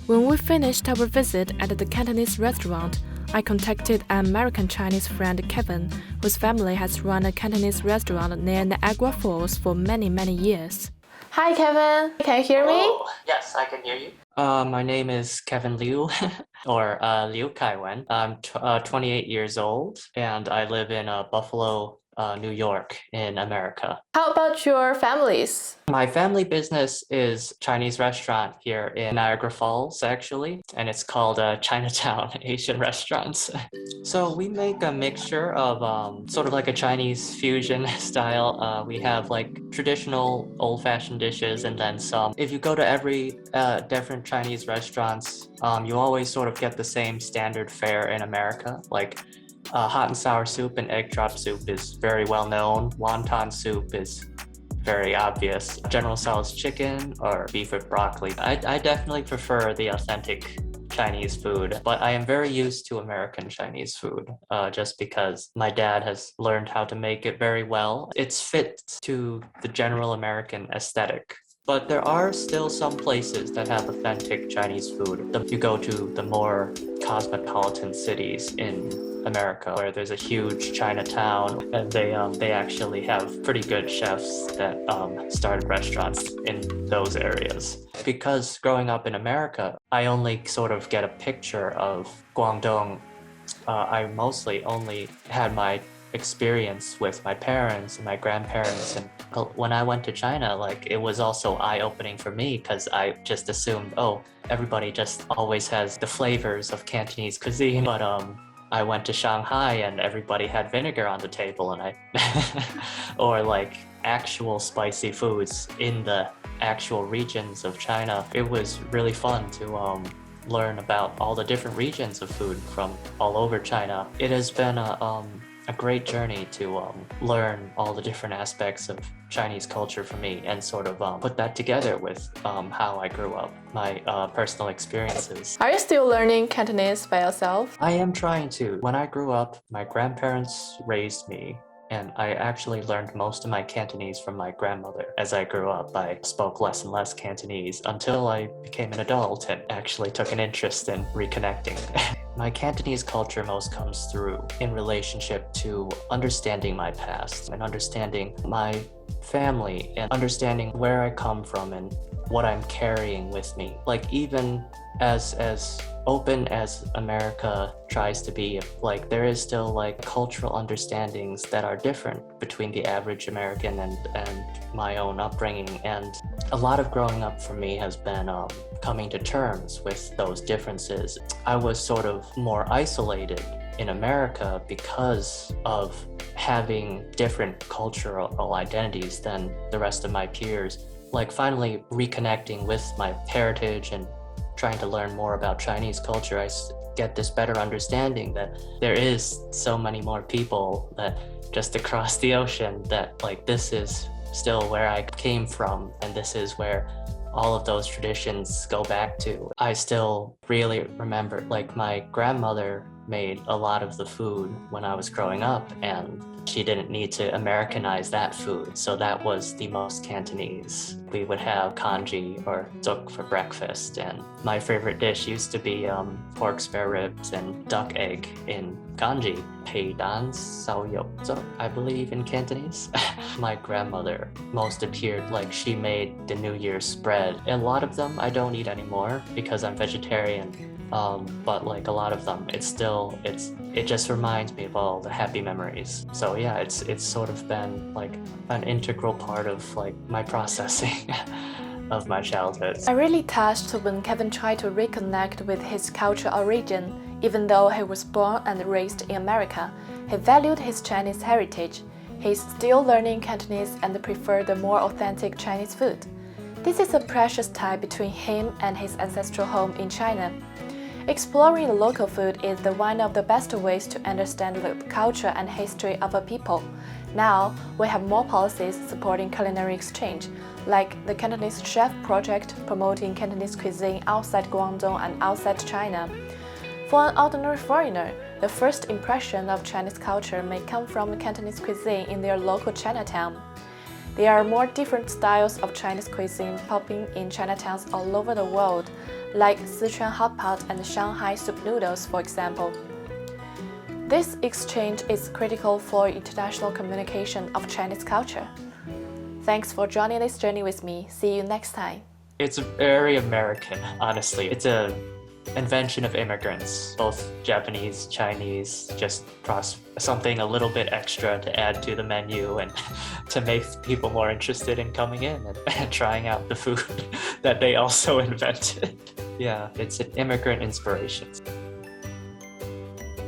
When we finished our visit at the Cantonese restaurant, I contacted an American Chinese friend Kevin, whose family has run a Cantonese restaurant near Niagara Falls for many years. Hi Kevin, can you hear me? Oh, yes, I can hear you. My name is Kevin Liu, or Liu Kaiwen. I'm 28 years old, and I live in Buffalo, New York, in America. How about your families? My family business is Chinese restaurant here in Niagara Falls, actually, and it's called Chinatown Asian Restaurants. So we make a mixture of sort of like a Chinese fusion style. We have like traditional old-fashioned dishes and then some. If you go to every different Chinese restaurants, you always sort of get the same standard fare in America. Like hot and sour soup and egg drop soup is very well known. Wonton soup is very obvious. General Tso's chicken or beef with broccoli. I definitely prefer the authentic Chinese food, but I am very used to American Chinese food just because my dad has learned how to make it very well. It's fit to the general American aesthetic. But there are still some places that have authentic Chinese food. You go to the more cosmopolitan cities in America where there's a huge Chinatown, and they actually have pretty good chefs that started restaurants in those areas. Because growing up in America, I only sort of get a picture of Guangdong. I mostly only had my experience with my parents and my grandparents, and when I went to China, like it was also eye-opening for me because I just assumed, oh, everybody just always has the flavors of Cantonese cuisine. But I went to Shanghai and everybody had vinegar on the table, and or like actual spicy foods in the actual regions of China. It was really fun to learn about all the different regions of food from all over China. It has been a great journey to learn all the different aspects of Chinese culture for me and sort of put that together with how I grew up, my personal experiences. Are you still learning Cantonese by yourself? I am trying to. When I grew up, my grandparents raised me, and I actually learned most of my Cantonese from my grandmother. As I grew up, I spoke less and less Cantonese until I became an adult and actually took an interest in reconnecting. My Cantonese culture most comes through in relationship to understanding my past and understanding my family and understanding where I come from and what I'm carrying with me. Like even as open as America tries to be, like there is still like cultural understandings that are different between the average American and my own upbringing. And a lot of growing up for me has been coming to terms with those differences. I was sort of more isolated in America because of having different cultural identities than the rest of my peers. Like finally reconnecting with my heritage and trying to learn more about Chinese culture, I get this better understanding that there is so many more people that just across the ocean, that like this is still where I came from and this is where all of those traditions go back to. I still really remember, like my grandmother made a lot of the food when I was growing up, and she didn't need to Americanize that food, so that was the most Cantonese. We would have congee or zuk for breakfast, and my favorite dish used to be pork spare ribs and duck egg in congee. Pei dan sao yo zuk, I believe in Cantonese. My grandmother most appeared like she made the New Year's spread. A lot of them I don't eat anymore because I'm vegetarian. But like a lot of them, it just reminds me of all the happy memories. So yeah, it's sort of been like an integral part of like my processing of my childhood. I'm really touched when Kevin tried to reconnect with his cultural origin. Even though he was born and raised in America, he valued his Chinese heritage. He's still learning Cantonese and preferred the more authentic Chinese food. This is a precious tie between him and his ancestral home in China. Exploring the local food is one of the best ways to understand the culture and history of a people. Now, we have more policies supporting culinary exchange, like the Cantonese Chef Project promoting Cantonese cuisine outside Guangdong and outside China. For an ordinary foreigner, the first impression of Chinese culture may come from Cantonese cuisine in their local Chinatown. There are more different styles of Chinese cuisine popping in Chinatowns all over the world, like Sichuan hot pot and Shanghai soup noodles, for example. This exchange is critical for international communication of Chinese culture. Thanks for joining this journey with me. See you next time. It's very American, honestly. It's an invention of immigrants, both Japanese, Chinese, just something a little bit extra to add to the menu and to make people more interested in coming in and trying out the food that they also invented. Yeah, it's an immigrant inspiration.